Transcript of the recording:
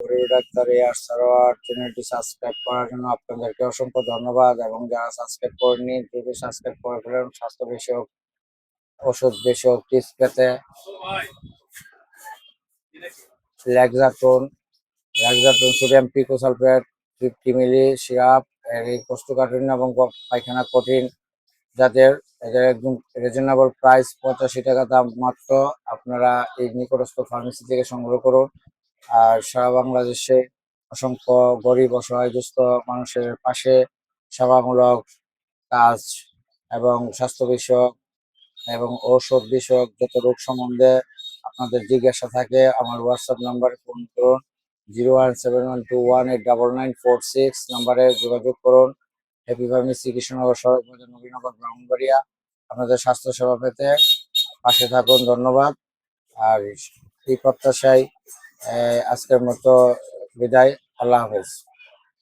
Doctor air Sarwar চ্যানেলটি subscribe করার জন্য আপনাদেরকে অসংখ্য ধন্যবাদ, এবং যারা সাবস্ক্রাইব করেননি দ্রুত সাবস্ক্রাইব করে ফেলেন স্বাস্থ্য বিষয়ক ওষুধ বিষয়ক টিপস পেতে। ল্যাক্সাটোন সোডিয়াম পিকোসালফেট 50 মিলি সিরাপ, এই কোষ্ঠকাঠিন্য এবং পায়খানা কঠিন যাদের, এদের একদম রিজনেবল প্রাইস 85 টাকা দাম মাত্র। আপনারা এই নিকটস্থ ফার্মেসি থেকে সংগ্রহ করুন। আর সারা বাংলাদেশে অসংখ্য গরিব অসহায় দুস্থ মানুষের পাশে সেবামূলক কাজ এবং স্বাস্থ্য বিষয়ক এবং ঔষধ বিষয়ক যত রোগ সম্বন্ধে আপনাদের জিজ্ঞাসা থাকে আমার হোয়াটসঅ্যাপ নাম্বারে ফোন করুন। 01712189946 নাম্বারে যোগাযোগ করুন। হ্যাপি ফার্মেসি, কৃষ্ণনগর সড়ক বাজার, নবীনগর, ব্রাহ্মণবাড়িয়া। আপনাদের স্বাস্থ্য সেবা পেতে পাশে থাকুন। ধন্যবাদ। আর এই প্রত্যাশায় আজকের মতো বিদায়। আল্লাহ হাফেজ।